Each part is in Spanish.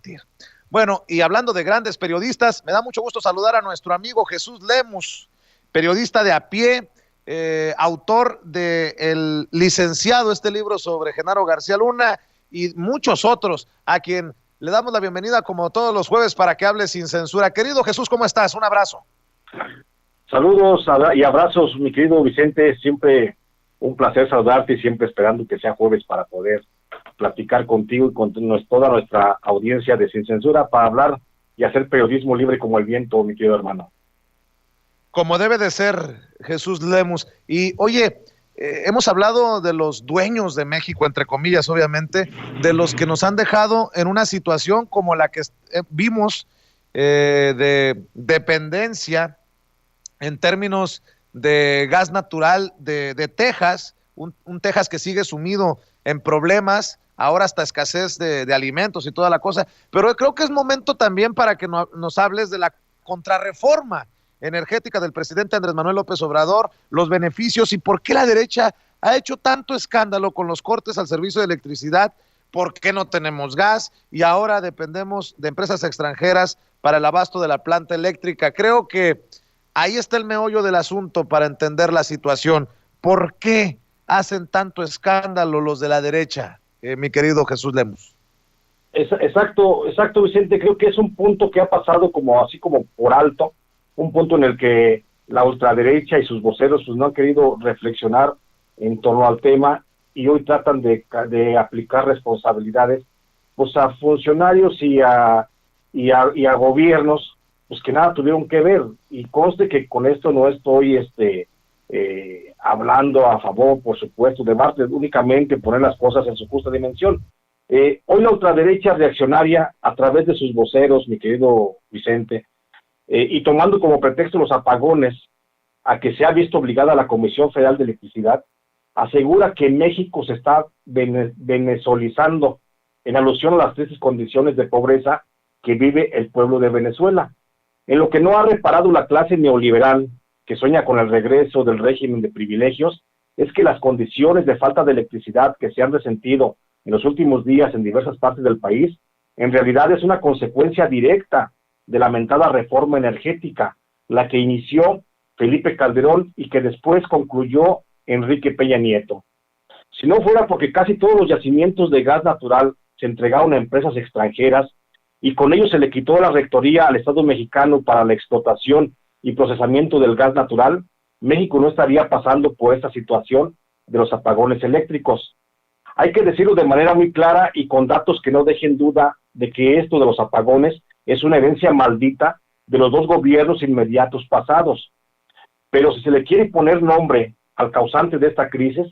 compartir. Bueno, y hablando de grandes periodistas, me da mucho gusto saludar a nuestro amigo Jesús Lemus, periodista de a pie, autor de El Licenciado, este libro sobre Genaro García Luna y muchos otros, a quien le damos la bienvenida como todos los jueves para que hable sin censura. Querido Jesús, ¿cómo estás? Un abrazo. Saludos y abrazos, mi querido Vicente, siempre un placer saludarte y siempre esperando que sea jueves para poder platicar contigo y con toda nuestra audiencia de Sin Censura para hablar y hacer periodismo libre como el viento, mi querido hermano. Como debe de ser, Jesús Lemus. Y oye, hemos hablado de los dueños de México, entre comillas, obviamente, de los que nos han dejado en una situación como la que vimos de dependencia en términos de gas natural de Texas, un Texas que sigue sumido en problemas, ahora hasta escasez de alimentos y toda la cosa. Pero creo que es momento también para que nos hables de la contrarreforma energética del presidente Andrés Manuel López Obrador, los beneficios y por qué la derecha ha hecho tanto escándalo con los cortes al servicio de electricidad, por qué no tenemos gas y ahora dependemos de empresas extranjeras para el abasto de la planta eléctrica. Creo que ahí está el meollo del asunto para entender la situación. ¿Por qué hacen tanto escándalo los de la derecha, mi querido Jesús Lemus? Exacto, Vicente, creo que es un punto que ha pasado así como por alto, un punto en el que la ultraderecha y sus voceros pues, no han querido reflexionar en torno al tema y hoy tratan de aplicar responsabilidades pues a funcionarios y a gobiernos pues que nada tuvieron que ver, y conste que con esto no estoy hablando a favor, por supuesto, de Marte, únicamente poner las cosas en su justa dimensión. Hoy la ultraderecha reaccionaria a través de sus voceros, mi querido Vicente, y tomando como pretexto los apagones a que se ha visto obligada la Comisión Federal de Electricidad, asegura que México se está venezolizando en alusión a las tristes condiciones de pobreza que vive el pueblo de Venezuela. En lo que no ha reparado la clase neoliberal, que sueña con el regreso del régimen de privilegios, es que las condiciones de falta de electricidad que se han resentido en los últimos días en diversas partes del país, en realidad es una consecuencia directa de la lamentada reforma energética, la que inició Felipe Calderón y que después concluyó Enrique Peña Nieto. Si no fuera porque casi todos los yacimientos de gas natural se entregaron a empresas extranjeras y con ello se le quitó la rectoría al Estado mexicano para la explotación y procesamiento del gas natural, México no estaría pasando por esta situación de los apagones eléctricos. Hay que decirlo de manera muy clara y con datos que no dejen duda de que esto de los apagones es una herencia maldita de los dos gobiernos inmediatos pasados. Pero si se le quiere poner nombre al causante de esta crisis,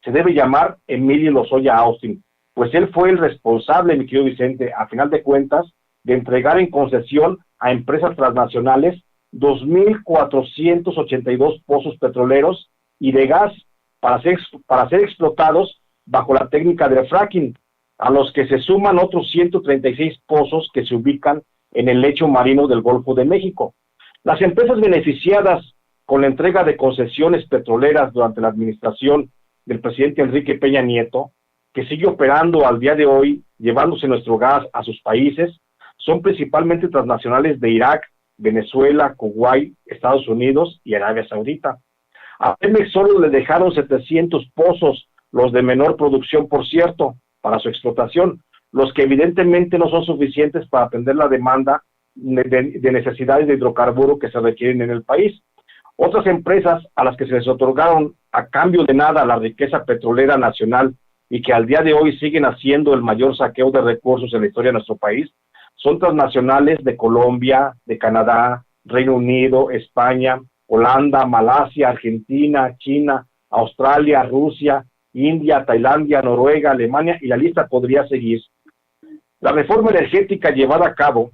se debe llamar Emilio Lozoya Austin, pues él fue el responsable, mi querido Vicente, a final de cuentas, de entregar en concesión a empresas transnacionales 2,482 pozos petroleros y de gas para ser explotados bajo la técnica del fracking, a los que se suman otros 136 pozos que se ubican en el lecho marino del Golfo de México. Las empresas beneficiadas con la entrega de concesiones petroleras durante la administración del presidente Enrique Peña Nieto, que sigue operando al día de hoy, llevándose nuestro gas a sus países, son principalmente transnacionales de Irak, Venezuela, Kuwait, Estados Unidos y Arabia Saudita. A Pemex solo le dejaron 700 pozos, los de menor producción, por cierto, para su explotación, los que evidentemente no son suficientes para atender la demanda de necesidades de hidrocarburo que se requieren en el país. Otras empresas a las que se les otorgaron a cambio de nada la riqueza petrolera nacional y que al día de hoy siguen haciendo el mayor saqueo de recursos en la historia de nuestro país, son transnacionales de Colombia, de Canadá, Reino Unido, España, Holanda, Malasia, Argentina, China, Australia, Rusia, India, Tailandia, Noruega, Alemania, y la lista podría seguir. La reforma energética llevada a cabo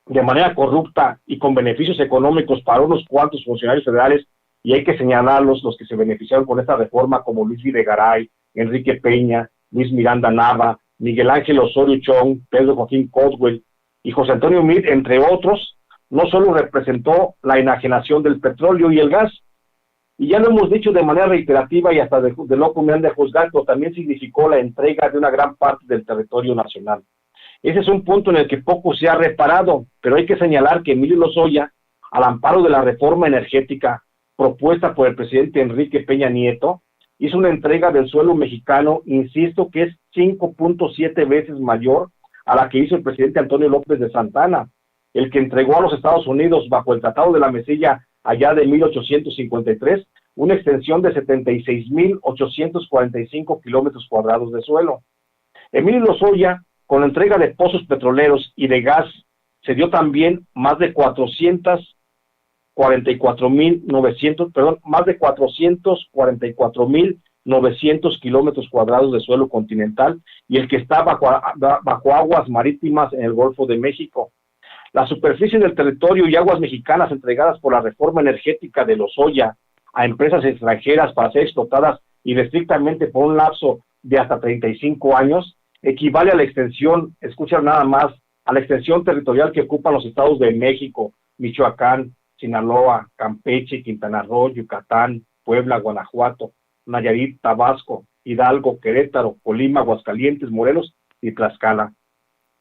de manera corrupta y con beneficios económicos para unos cuantos funcionarios federales, y hay que señalarlos, los que se beneficiaron con esta reforma, como Luis Videgaray, Enrique Peña, Luis Miranda Nava, Miguel Ángel Osorio Chong, Pedro Joaquín Caldwell y José Antonio Meade, entre otros, no solo representó la enajenación del petróleo y el gas, y ya lo hemos dicho de manera reiterativa y hasta de loco me han de juzgar, pero también significó la entrega de una gran parte del territorio nacional. Ese es un punto en el que poco se ha reparado, pero hay que señalar que Emilio Lozoya, al amparo de la reforma energética propuesta por el presidente Enrique Peña Nieto, hizo una entrega del suelo mexicano, insisto, que es 5.7 veces mayor a la que hizo el presidente Antonio López de Santana, el que entregó a los Estados Unidos bajo el Tratado de la Mesilla allá de 1853, una extensión de 76.845 kilómetros cuadrados de suelo. Emilio Lozoya, con la entrega de pozos petroleros y de gas, se dio también más de 444.900 kilómetros cuadrados de suelo continental y el que está bajo aguas marítimas en el Golfo de México. La superficie del territorio y aguas mexicanas entregadas por la reforma energética de Lozoya a empresas extranjeras para ser explotadas irrestrictamente por un lapso de hasta 35 años equivale a la extensión, escuchen nada más, a la extensión territorial que ocupan los estados de México, Michoacán, Sinaloa, Campeche, Quintana Roo, Yucatán, Puebla, Guanajuato, Nayarit, Tabasco, Hidalgo, Querétaro, Colima, Aguascalientes, Morelos y Tlaxcala.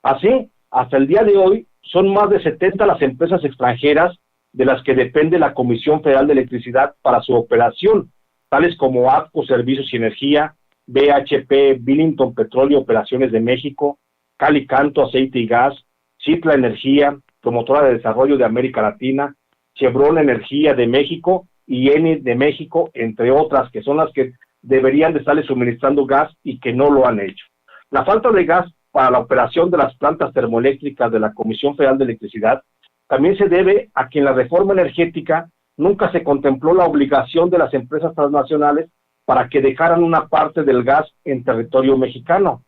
Así, hasta el día de hoy, son más de 70 las empresas extranjeras de las que depende la Comisión Federal de Electricidad para su operación, tales como APCO Servicios y Energía, BHP, Billington Petróleo Operaciones de México, Calicanto Aceite y Gas, Citla Energía, Promotora de Desarrollo de América Latina, Chevron Energía de México y Eni de México, entre otras, que son las que deberían de estarle suministrando gas y que no lo han hecho. La falta de gas para la operación de las plantas termoeléctricas de la Comisión Federal de Electricidad también se debe a que en la reforma energética nunca se contempló la obligación de las empresas transnacionales para que dejaran una parte del gas en territorio mexicano,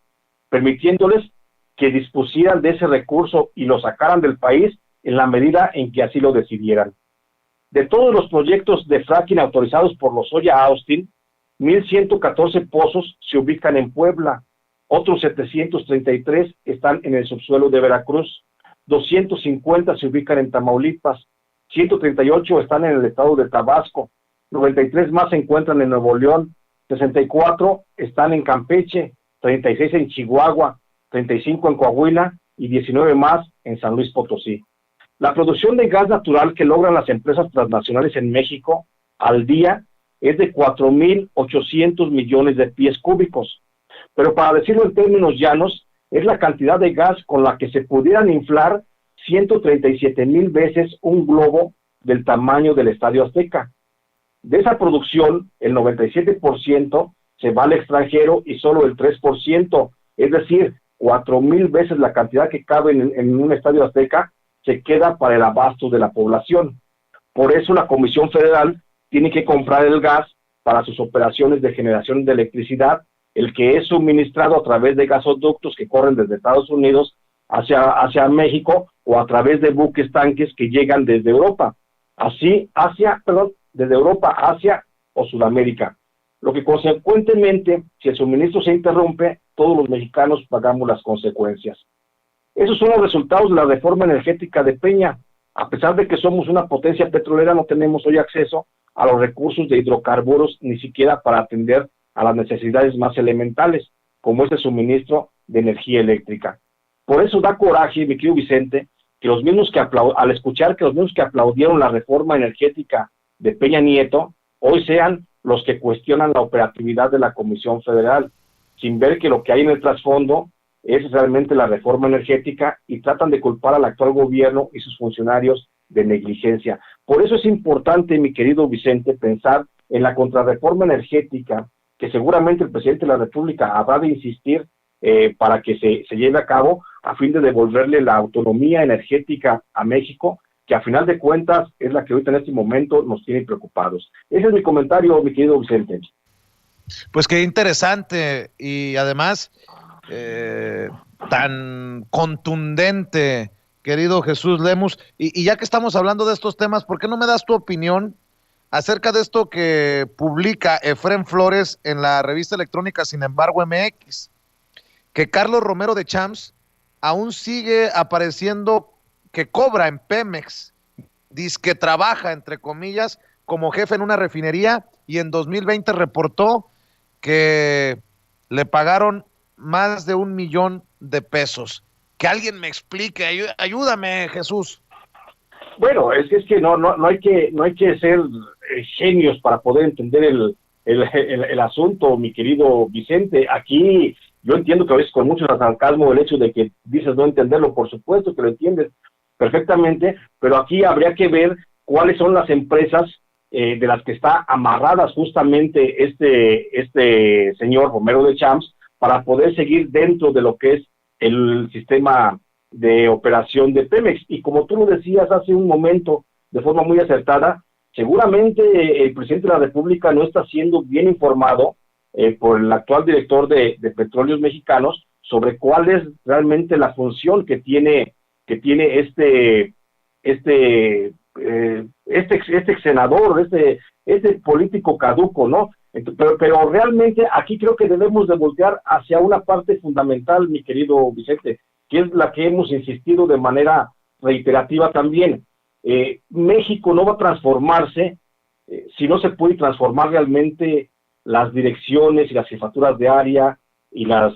permitiéndoles que dispusieran de ese recurso y lo sacaran del país en la medida en que así lo decidieran. De todos los proyectos de fracking autorizados por Lozoya Austin, 1,114 pozos se ubican en Puebla, otros 733 están en el subsuelo de Veracruz, 250 se ubican en Tamaulipas, 138 están en el estado de Tabasco, 93 más se encuentran en Nuevo León, 64 están en Campeche, 36 en Chihuahua, 35 en Coahuila y 19 más en San Luis Potosí. La producción de gas natural que logran las empresas transnacionales en México al día es de 4,800 millones de pies cúbicos. Pero para decirlo en términos llanos, es la cantidad de gas con la que se pudieran inflar 137,000 veces un globo del tamaño del Estadio Azteca. De esa producción, el 97% se va al extranjero y solo el 3%, es decir, 4,000 veces la cantidad que cabe en un Estadio Azteca, se queda para el abasto de la población. Por eso la Comisión Federal tiene que comprar el gas para sus operaciones de generación de electricidad, el que es suministrado a través de gasoductos que corren desde Estados Unidos hacia México o a través de buques tanques que llegan desde Europa, desde Europa, Asia o Sudamérica. Lo que consecuentemente, si el suministro se interrumpe, todos los mexicanos pagamos las consecuencias. Esos son los resultados de la reforma energética de Peña. A pesar de que somos una potencia petrolera, no tenemos hoy acceso a los recursos de hidrocarburos, ni siquiera para atender a las necesidades más elementales, como es el suministro de energía eléctrica. Por eso da coraje, mi querido Vicente, que los mismos al escuchar que los mismos que aplaudieron la reforma energética de Peña Nieto, hoy sean los que cuestionan la operatividad de la Comisión Federal, sin ver que lo que hay en el trasfondo es realmente la reforma energética y tratan de culpar al actual gobierno y sus funcionarios de negligencia. Por eso es importante, mi querido Vicente, pensar en la contrarreforma energética que seguramente el presidente de la República habrá de insistir para que se lleve a cabo a fin de devolverle la autonomía energética a México, que a final de cuentas es la que ahorita en este momento nos tiene preocupados. Ese es mi comentario, mi querido Vicente. Pues qué interesante y además tan contundente, querido Jesús Lemus. Y ya que estamos hablando de estos temas, ¿por qué no me das tu opinión acerca de esto que publica Efrén Flores en la revista electrónica Sin Embargo MX? Que Carlos Romero de Champs aún sigue apareciendo que cobra en Pemex, dice que trabaja, entre comillas, como jefe en una refinería y en 2020 reportó que le pagaron más de $1,000,000. que alguien me explique, ayúdame, Jesús. Bueno, es que no hay que ser genios para poder entender el asunto, mi querido Vicente. Aquí yo entiendo que a veces con mucho sarcasmo el hecho de que dices no entenderlo, por supuesto que lo entiendes perfectamente, pero aquí habría que ver cuáles son las empresas de las que está amarradas justamente este señor Romero de Champs para poder seguir dentro de lo que es el sistema de operación de Pemex. Y como tú lo decías hace un momento de forma muy acertada, seguramente el presidente de la República no está siendo bien informado por el actual director de Petróleos Mexicanos sobre cuál es realmente la función que tiene este ex senador, este político caduco, ¿no? Pero realmente aquí creo que debemos de voltear hacia una parte fundamental, mi querido Vicente, que es la que hemos insistido de manera reiterativa también. México no va a transformarse si no se puede transformar realmente las direcciones y las jefaturas de área y las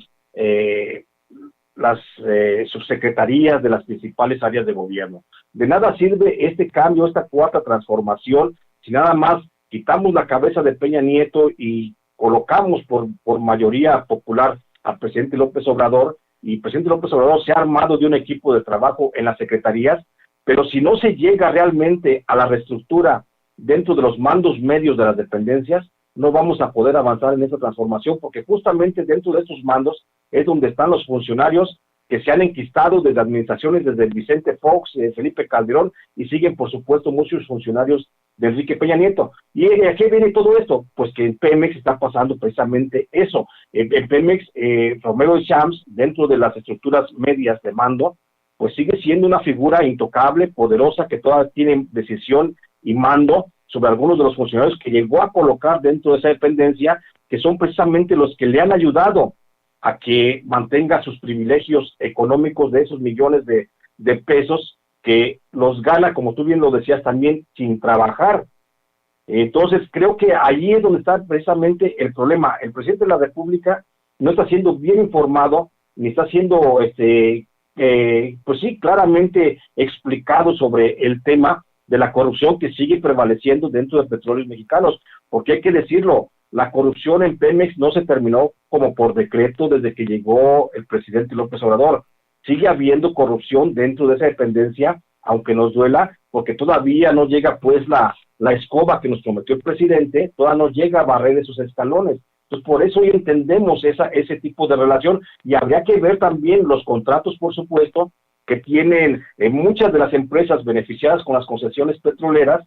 subsecretarías de las principales áreas de gobierno. De nada sirve este cambio, esta cuarta transformación, si nada más quitamos la cabeza de Peña Nieto y colocamos por mayoría popular al presidente López Obrador, y el presidente López Obrador se ha armado de un equipo de trabajo en las secretarías, pero si no se llega realmente a la reestructura dentro de los mandos medios de las dependencias, no vamos a poder avanzar en esta transformación, porque justamente dentro de estos mandos es donde están los funcionarios que se han enquistado desde administraciones desde Vicente Fox, Felipe Calderón, y siguen por supuesto muchos funcionarios de Enrique Peña Nieto. ¿Y a qué viene todo esto? Pues que en Pemex está pasando precisamente eso. En Pemex, Romero de Champs, dentro de las estructuras medias de mando, pues sigue siendo una figura intocable, poderosa, que todavía tiene decisión y mando sobre algunos de los funcionarios que llegó a colocar dentro de esa dependencia, que son precisamente los que le han ayudado a que mantenga sus privilegios económicos de esos millones de pesos que los gana, como tú bien lo decías también, sin trabajar. Entonces, creo que allí es donde está precisamente el problema. El presidente de la República no está siendo bien informado, ni está siendo, pues sí, claramente explicado sobre el tema de la corrupción que sigue prevaleciendo dentro de Petróleos Mexicanos, porque hay que decirlo, la corrupción en Pemex no se terminó como por decreto desde que llegó el presidente López Obrador. Sigue habiendo corrupción dentro de esa dependencia, aunque nos duela, porque todavía no llega pues la escoba que nos prometió el presidente, todavía no llega a barrer esos escalones. Entonces, por eso hoy entendemos ese tipo de relación, y habría que ver también los contratos, por supuesto, que tienen muchas de las empresas beneficiadas con las concesiones petroleras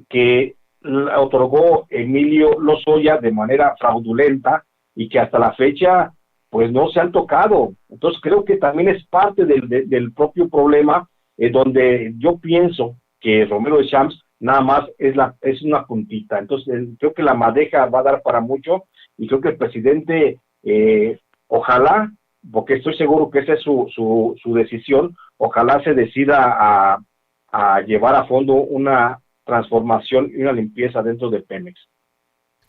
que otorgó Emilio Lozoya de manera fraudulenta y que hasta la fecha pues no se han tocado. Entonces creo que también es parte del propio problema, donde yo pienso que Romero de Champs nada más es una puntita. Entonces creo que la madeja va a dar para mucho, y creo que el presidente, ojalá, porque estoy seguro que esa es su decisión, ojalá se decida a llevar a fondo una transformación y una limpieza dentro de Pemex.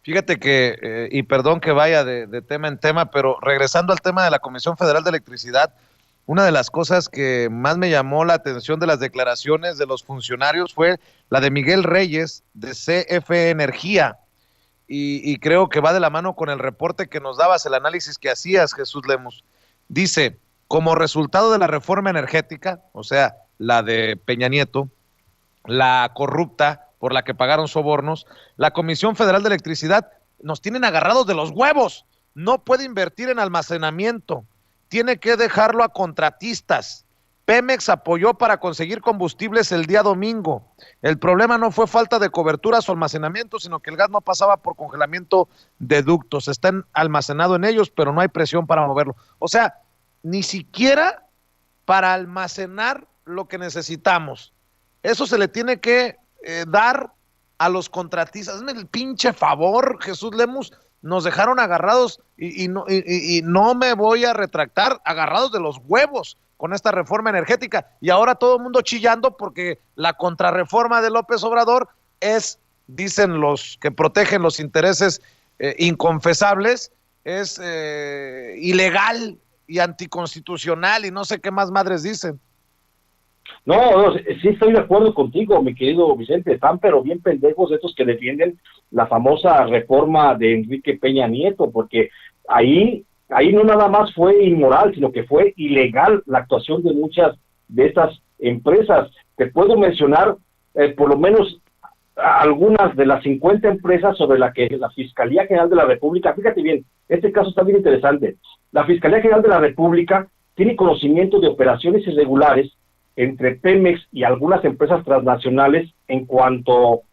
Fíjate que, y perdón que vaya de tema en tema, pero regresando al tema de la Comisión Federal de Electricidad, una de las cosas que más me llamó la atención de las declaraciones de los funcionarios fue la de Miguel Reyes, de CFE Energía, y creo que va de la mano con el reporte que nos dabas, el análisis que hacías, Jesús Lemus. Dice, como resultado de la reforma energética, o sea, la de Peña Nieto, la corrupta por la que pagaron sobornos, la Comisión Federal de Electricidad nos tienen agarrados de los huevos, no puede invertir en almacenamiento, tiene que dejarlo a contratistas. Pemex apoyó para conseguir combustibles el día domingo. El problema no fue falta de coberturas o almacenamiento, sino que el gas no pasaba por congelamiento de ductos. Está almacenado en ellos, pero no hay presión para moverlo. O sea, ni siquiera para almacenar lo que necesitamos. Eso se le tiene que dar a los contratistas. Hazme el pinche favor, Jesús Lemus, nos dejaron agarrados y no me voy a retractar, agarrados de los huevos con esta reforma energética, y ahora todo el mundo chillando porque la contrarreforma de López Obrador es, dicen los que protegen los intereses inconfesables, es ilegal y anticonstitucional y no sé qué más madres dicen. No, sí estoy de acuerdo contigo, mi querido Vicente. Están pero bien pendejos estos que defienden la famosa reforma de Enrique Peña Nieto, porque ahí no nada más fue inmoral, sino que fue ilegal la actuación de muchas de estas empresas. Te puedo mencionar por lo menos algunas de las 50 empresas sobre las que la Fiscalía General de la República, fíjate bien, este caso está bien interesante. La Fiscalía General de la República tiene conocimiento de operaciones irregulares entre Pemex y algunas empresas transnacionales en cuanto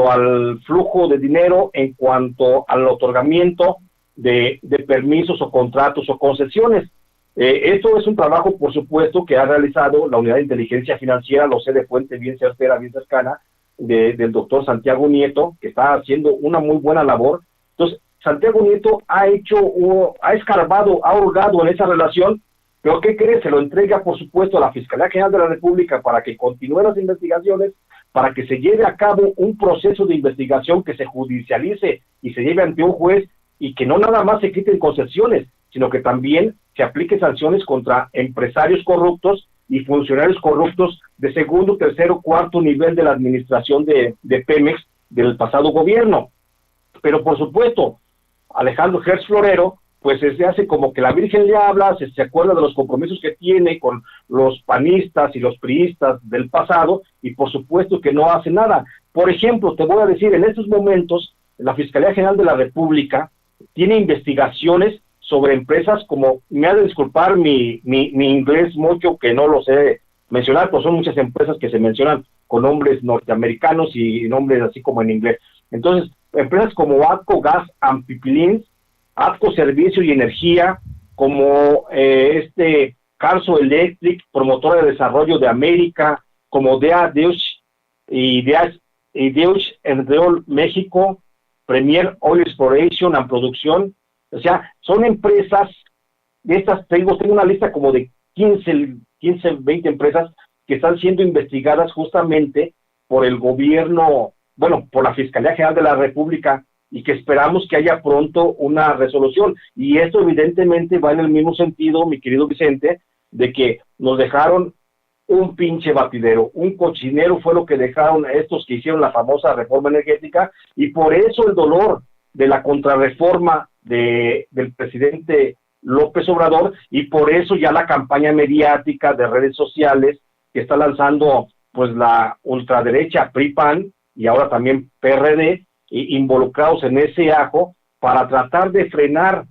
al flujo de dinero, en cuanto al otorgamiento de permisos o contratos o concesiones. Esto es un trabajo, por supuesto, que ha realizado la Unidad de Inteligencia Financiera, lo sé de fuente bien certera, bien cercana, del doctor Santiago Nieto, que está haciendo una muy buena labor. Entonces, Santiago Nieto ha escarbado, ha hurgado en esa relación, pero ¿qué crees? Se lo entrega, por supuesto, a la Fiscalía General de la República para que continúe las investigaciones, para que se lleve a cabo un proceso de investigación que se judicialice y se lleve ante un juez, y que no nada más se quiten concesiones, sino que también se apliquen sanciones contra empresarios corruptos y funcionarios corruptos de segundo, tercero, cuarto nivel de la administración de Pemex del pasado gobierno. Pero por supuesto, Alejandro Gertz Florero, pues se hace como que la Virgen le habla, se acuerda de los compromisos que tiene con los panistas y los priistas del pasado, y por supuesto que no hace nada. Por ejemplo, te voy a decir, en estos momentos, la Fiscalía General de la República tiene investigaciones sobre empresas como, me ha de disculpar mi inglés mucho, que no lo sé mencionar, pues son muchas empresas que se mencionan con nombres norteamericanos y nombres así como en inglés. Entonces, empresas como ATCO Gas and Pipelines, ATCO Servicio y Energía, como Carso Electric, promotora de desarrollo de América, como Deutsch y Deutsch Enreol México, Premier Oil Exploration and Producción. O sea, son empresas, de estas tengo una lista como de 15, 20 empresas que están siendo investigadas justamente por el gobierno, bueno, por la Fiscalía General de la República, y que esperamos que haya pronto una resolución. Y esto evidentemente va en el mismo sentido, mi querido Vicente, de que nos dejaron un pinche batidero, un cochinero fue lo que dejaron estos que hicieron la famosa reforma energética, y por eso el dolor de la contrarreforma del presidente López Obrador, y por eso ya la campaña mediática de redes sociales que está lanzando pues la ultraderecha PRI-PAN y ahora también PRD, involucrados en ese ajo para tratar de frenar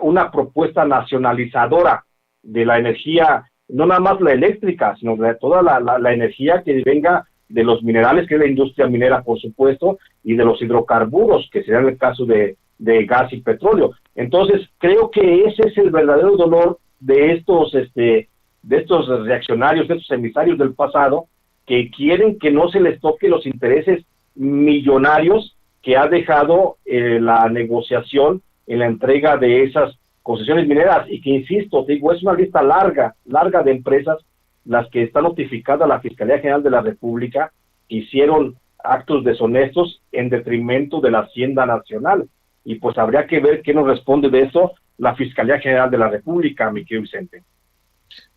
una propuesta nacionalizadora de la energía, no nada más la eléctrica, sino de toda la energía que venga de los minerales, que es la industria minera, por supuesto, y de los hidrocarburos, que sería el caso de gas y petróleo. Entonces, creo que ese es el verdadero dolor de estos reaccionarios, de estos emisarios del pasado, que quieren que no se les toque los intereses millonarios que ha dejado la negociación en la entrega de esas concesiones mineras, y que, insisto, digo, es una lista larga de empresas las que está notificada la Fiscalía General de la República, que hicieron actos deshonestos en detrimento de la Hacienda Nacional. Y pues habría que ver qué nos responde de eso la Fiscalía General de la República, mi querido Vicente.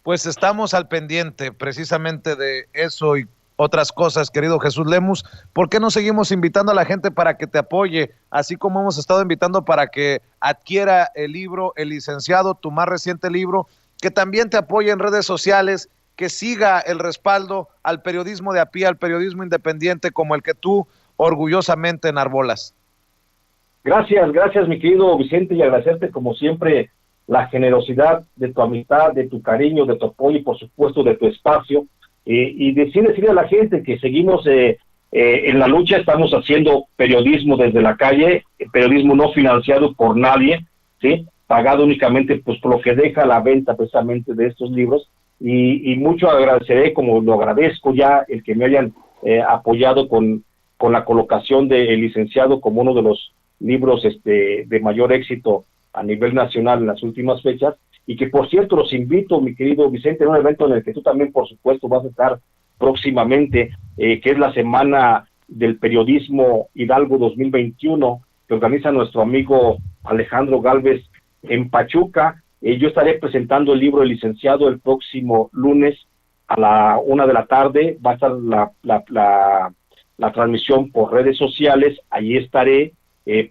Pues estamos al pendiente precisamente de eso y otras cosas, querido Jesús Lemus. ¿Por qué no seguimos invitando a la gente para que te apoye, así como hemos estado invitando para que adquiera el libro El Licenciado, tu más reciente libro, que también te apoye en redes sociales, que siga el respaldo al periodismo de a pie, al periodismo independiente como el que tú orgullosamente enarbolas? Gracias, mi querido Vicente, y agradecerte como siempre la generosidad de tu amistad, de tu cariño, de tu apoyo y por supuesto de tu espacio. Y decirle a la gente que seguimos en la lucha, estamos haciendo periodismo desde la calle, periodismo no financiado por nadie, ¿sí? Pagado únicamente pues por lo que deja la venta precisamente de estos libros, y mucho agradeceré, como lo agradezco ya, el que me hayan apoyado con la colocación de El Licenciado como uno de los libros de mayor éxito a nivel nacional en las últimas fechas. Y que, por cierto, los invito, mi querido Vicente, a un evento en el que tú también, por supuesto, vas a estar próximamente, que es la Semana del Periodismo Hidalgo 2021, que organiza nuestro amigo Alejandro Gálvez en Pachuca, Yo estaré presentando el libro del licenciado el próximo lunes a la 1 de la tarde. Va a estar la transmisión por redes sociales. Allí estaré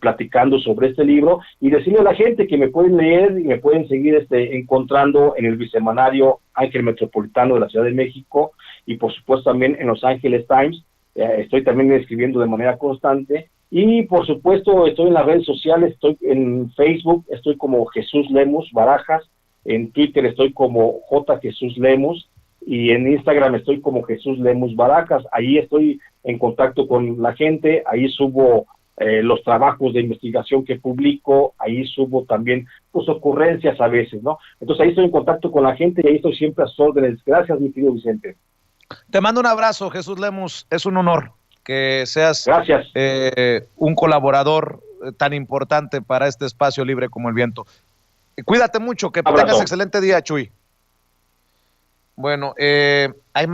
platicando sobre este libro y decirle a la gente que me pueden leer y me pueden seguir encontrando en el bisemanario Ángel Metropolitano de la Ciudad de México y por supuesto también en Los Ángeles Times. Estoy también escribiendo de manera constante y por supuesto estoy en las redes sociales, estoy en Facebook, estoy como Jesús Lemus Barajas, en Twitter estoy como J. Jesús Lemus y en Instagram estoy como Jesús Lemus Barajas. Ahí estoy en contacto con la gente, ahí subo los trabajos de investigación que publico, ahí subo también pues ocurrencias a veces, ¿no? Entonces ahí estoy en contacto con la gente y ahí estoy siempre a sus órdenes. Gracias, mi querido Vicente. Te mando un abrazo, Jesús Lemus, es un honor que seas Gracias. Un colaborador tan importante para este espacio libre como el viento. Cuídate mucho, que tengas excelente día, Chuy. Bueno, hay